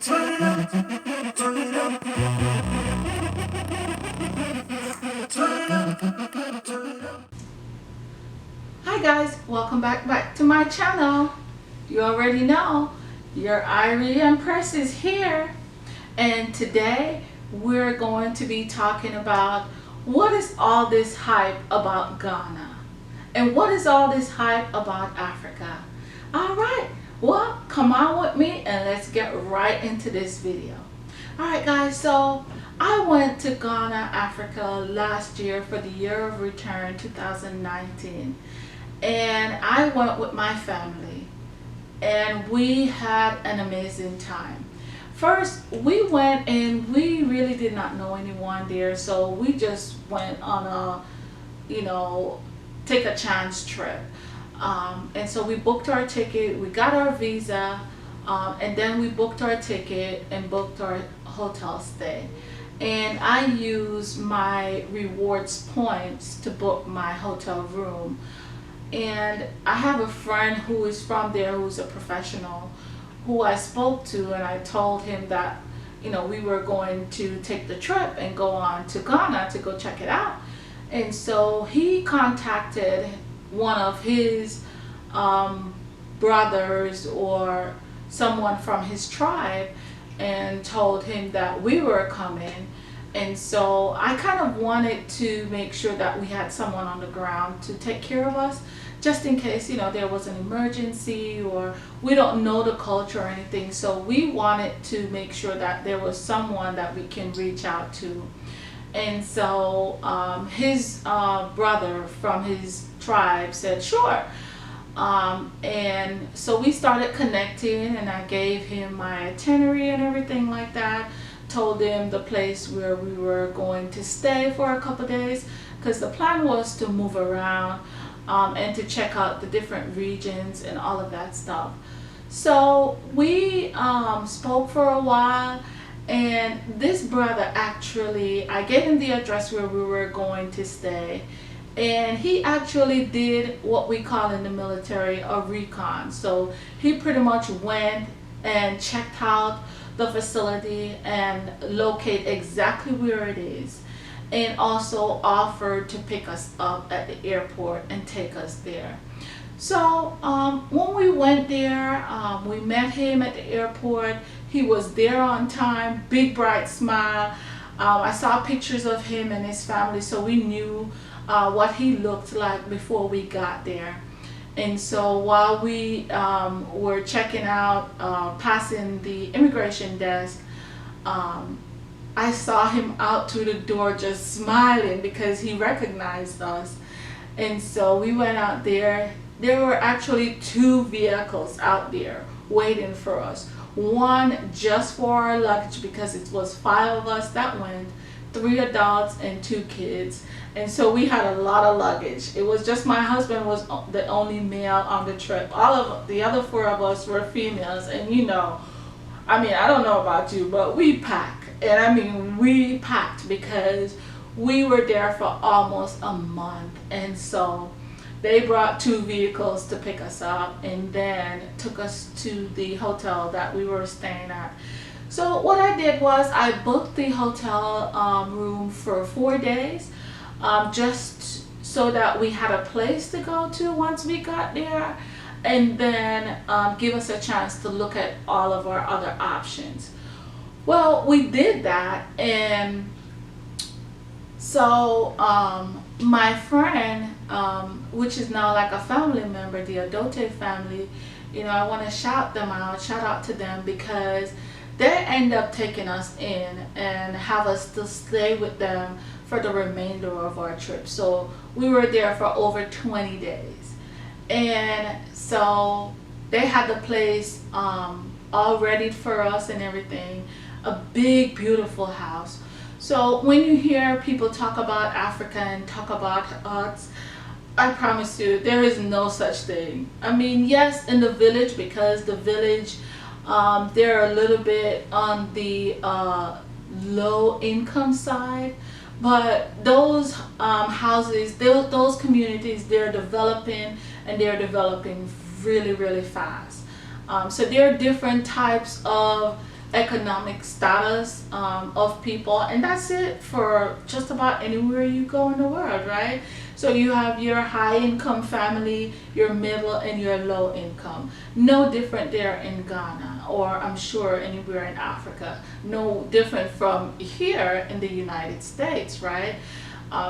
Turn it up, turn it up, turn it up, turn it up. Hi guys, welcome back to my channel. You already know your Irie Empress is here, and today we're going to be talking about what is all this hype about Ghana and what is all this hype about Africa. Alright, well, come on with me and let's get right into this video. Alright guys, so I went to Ghana, Africa last year for the year of return 2019, and I went with my family and we had an amazing time. First, we went and we really did not know anyone there, so we just went on a, take a chance trip. And so we booked our ticket, we got our visa, and then we booked our ticket and booked our hotel stay. And I used my rewards points to book my hotel room. And I have a friend who is from there, who's a professional, who I spoke to, and I told him that, we were going to take the trip and go on to Ghana to go check it out. And so he contacted one of his brothers or someone from his tribe and told him that we were coming. And so I kind of wanted to make sure that we had someone on the ground to take care of us, just in case, there was an emergency or we don't know the culture or anything. So we wanted to make sure that there was someone that we can reach out to. And so his brother from his tribe said, sure. And so we started connecting, and I gave him my itinerary and everything like that. Told him the place where we were going to stay for a couple days, because the plan was to move around and to check out the different regions and all of that stuff. So we spoke for a while, and this brother actually, I gave him the address where we were going to stay, and he actually did what we call in the military a recon. So he pretty much went and checked out the facility and locate exactly where it is, and also offered to pick us up at the airport and take us there. So when we went there, we met him at the airport. He was there on time, big bright smile. I saw pictures of him and his family, so we knew what he looked like before we got there. And so while we were checking out, passing the immigration desk, I saw him out through the door just smiling because he recognized us. And so we went out there. There were actually two vehicles out there waiting for us. One just for our luggage, because it was 5 of us that went, 3 adults and 2 kids. And so we had a lot of luggage. It was just my husband was the only male on the trip. All of the other 4 of us were females. And I don't know about you, but we pack. And we packed because we were there for almost a month. And so they brought 2 vehicles to pick us up and then took us to the hotel that we were staying at. So what I did was I booked the hotel room for 4 days, just so that we had a place to go to once we got there, and then give us a chance to look at all of our other options. Well, we did that, and so my friend, which is now like a family member, the Adote family, I want to shout out to them, because they end up taking us in and have us to stay with them for the remainder of our trip. So we were there for over 20 days. And so they had the place all ready for us and everything. A big, beautiful house. So when you hear people talk about Africa and talk about huts, I promise you, there is no such thing. Yes, in the village, because the village, they're a little bit on the low income side, but those houses, those communities, they're developing, and they're developing really, really fast. So there are different types of economic status of people, and that's it for just about anywhere you go in the world, right? So you have your high income family, your middle, and your low income. No different there in Ghana, or I'm sure anywhere in Africa. No different from here in the United States, right?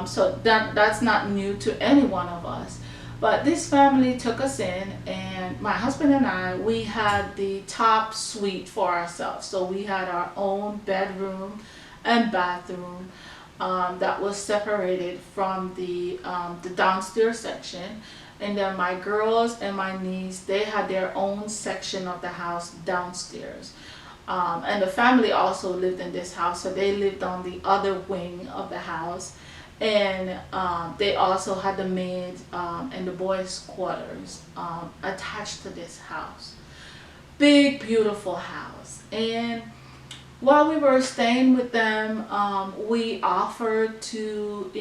So that's not new to any one of us. But this family took us in, and my husband and I, we had the top suite for ourselves. So we had our own bedroom and bathroom that was separated from the downstairs section. And then my girls and my niece, they had their own section of the house downstairs. And the family also lived in this house, so they lived on the other wing of the house. And they also had the maid and the boys' quarters attached to this house. Big, beautiful house. And while we were staying with them, we offered to,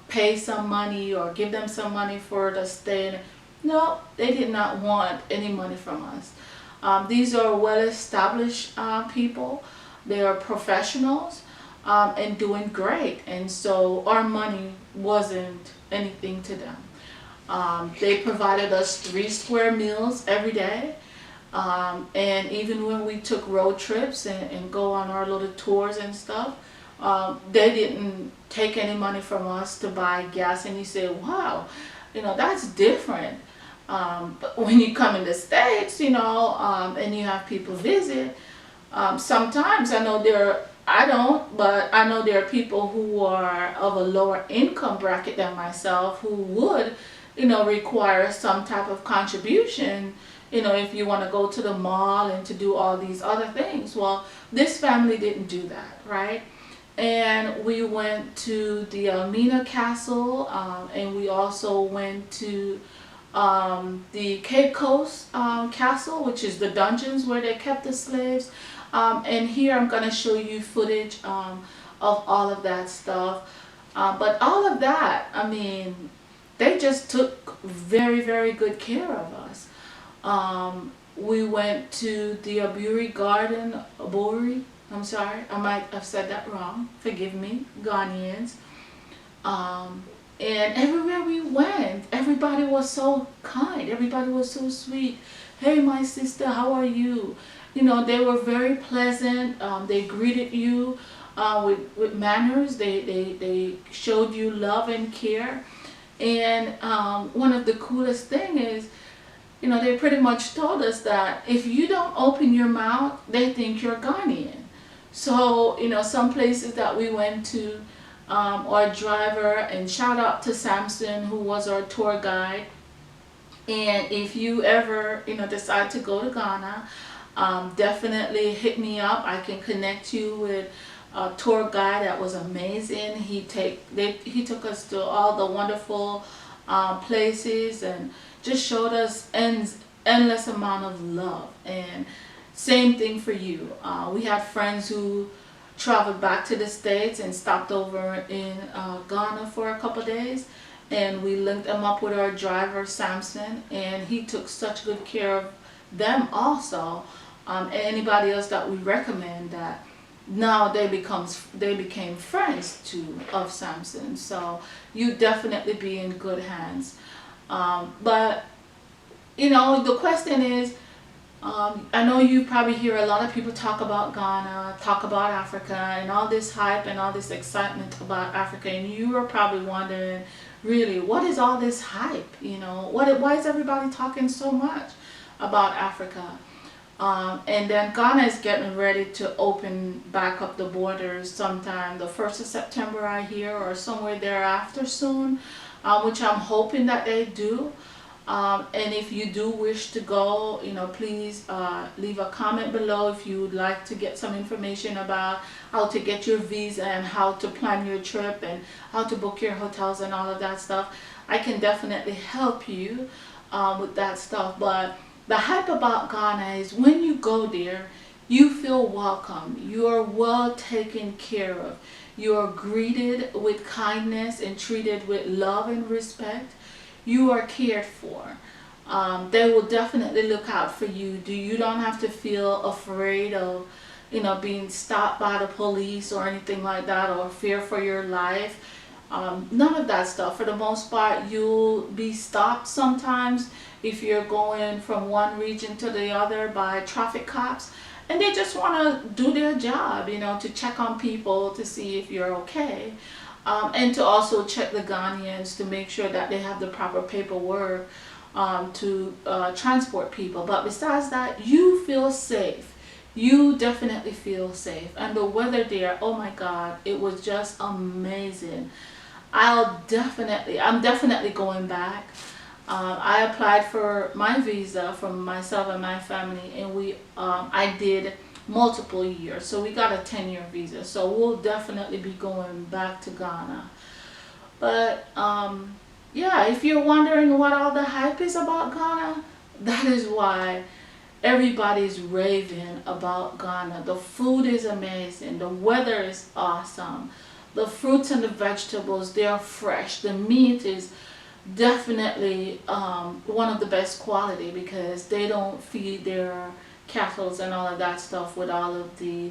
pay some money or give them some money for the stay. No, they did not want any money from us. These are well-established people. They are professionals and doing great. And so our money wasn't anything to them. They provided us 3 square meals every day. And even when we took road trips and go on our little tours and stuff, they didn't take any money from us to buy gas. And you say, wow, that's different. But when you come in the States, and you have people visit, sometimes I don't, but I know there are people who are of a lower income bracket than myself who would, require some type of contribution, if you want to go to the mall and to do all these other things. Well, this family didn't do that, right? And we went to the Almina Castle, and we also went to the Cape Coast Castle, which is the dungeons where they kept the slaves. And here I'm going to show you footage of all of that stuff. But all of that, I mean, they just took very, very good care of us. We went to the Aburi, I'm sorry, I might have said that wrong. Forgive me, Ghanaians. And everywhere we went, everybody was so kind. Everybody was so sweet. Hey, my sister, how are you? They were very pleasant. They greeted you with manners. They showed you love and care. And one of the coolest thing is, they pretty much told us that if you don't open your mouth, they think you're Ghanaian. So, some places that we went to, our driver, and shout out to Samson, who was our tour guide. And if you ever, decide to go to Ghana, definitely hit me up. I can connect you with a tour guide that was amazing. He took us to all the wonderful places and just showed us endless amount of love. And same thing for you. We had friends who traveled back to the States and stopped over in Ghana for a couple days, and we linked them up with our driver Samson, and he took such good care of them also, and anybody else that we recommend, that now they became friends too of Samson. So you definitely be in good hands. But the question is, I know you probably hear a lot of people talk about Ghana, talk about Africa, and all this hype and all this excitement about Africa, and you are probably wondering, really, what is all this hype? Why is everybody talking so much about Africa? And then Ghana is getting ready to open back up the borders sometime the 1st of September, I hear, or somewhere thereafter soon, which I'm hoping that they do. And if you do wish to go, please leave a comment below if you would like to get some information about how to get your visa and how to plan your trip and how to book your hotels and all of that stuff. I can definitely help you with that stuff. But the hype about Ghana is when you go there, you feel welcome. You are well taken care of. You are greeted with kindness and treated with love and respect. You are cared for. They will definitely look out for you. You don't have to feel afraid of, being stopped by the police or anything like that, or fear for your life. None of that stuff. For the most part, you'll be stopped sometimes if you're going from one region to the other by traffic cops, and they just want to do their job, to check on people to see if you're okay, and to also check the Ghanaians to make sure that they have the proper paperwork to transport people. But besides that, you feel safe. You definitely feel safe. And the weather there, oh my God, it was just amazing. I'm definitely going back. I applied for my visa for myself and my family, and I did multiple years, so we got a 10-year visa. So we'll definitely be going back to Ghana. But yeah, if you're wondering what all the hype is about Ghana, that is why everybody's raving about Ghana. The food is amazing. The weather is awesome. The fruits and the vegetables, they are fresh. The meat is definitely one of the best quality, because they don't feed their cattle and all of that stuff with all of the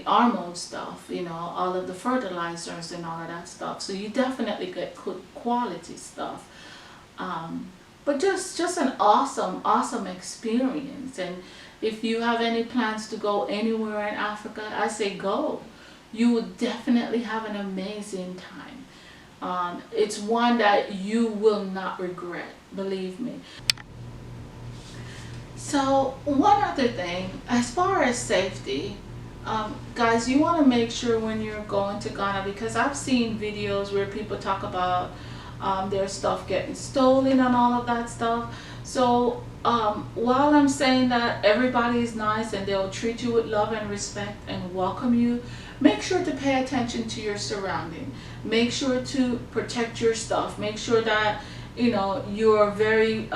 hormone stuff, all of the fertilizers and all of that stuff. So you definitely get good quality stuff. But just an awesome experience. And if you have any plans to go anywhere in Africa, I say go. You will definitely have an amazing time. It's one that you will not regret, believe me. So one other thing, as far as safety, guys, you want to make sure when you're going to Ghana, because I've seen videos where people talk about their stuff getting stolen and all of that stuff. So while I'm saying that everybody is nice and they'll treat you with love and respect and welcome you, make sure to pay attention to your surrounding. Make sure to protect your stuff. Make sure that you're very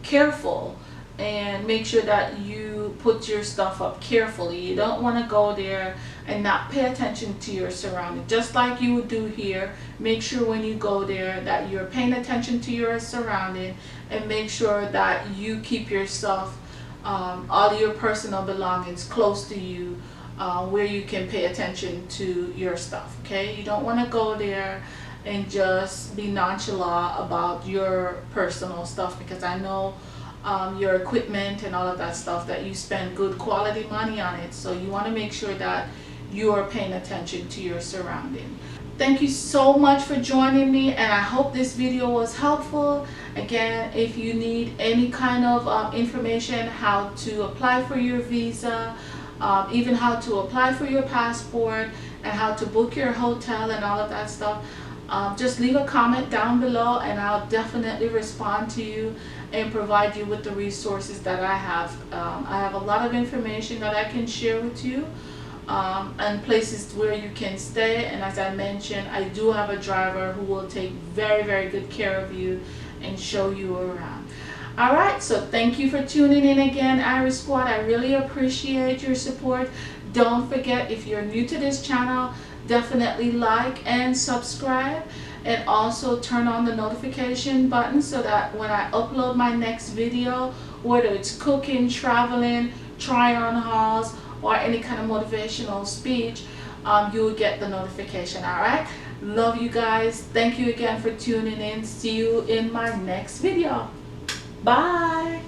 careful, and make sure that you put your stuff up carefully. You don't want to go there and not pay attention to your surroundings. Just like you would do here, make sure when you go there that you're paying attention to your surrounding, and make sure that you keep your stuff, all your personal belongings, close to you, where you can pay attention to your stuff. Okay, you don't want to go there and just be nonchalant about your personal stuff, because I know your equipment and all of that stuff, that you spend good quality money on it. So you want to make sure that you are paying attention to your surrounding. Thank you so much for joining me, and I hope this video was helpful. Again, if you need any kind of information how to apply for your visa, even how to apply for your passport, and how to book your hotel and all of that stuff, just leave a comment down below, and I'll definitely respond to you and provide you with the resources that I have. I have a lot of information that I can share with you, and places where you can stay. And as I mentioned, I do have a driver who will take very good care of you and show you around. Alright, so thank you for tuning in again, Iris Squad. I really appreciate your support. Don't forget, if you're new to this channel, definitely like and subscribe, and also turn on the notification button so that when I upload my next video, whether it's cooking, traveling, try on hauls, or any kind of motivational speech, you will get the notification. Alright, love you guys. Thank you again for tuning in. See you in my next video. Bye.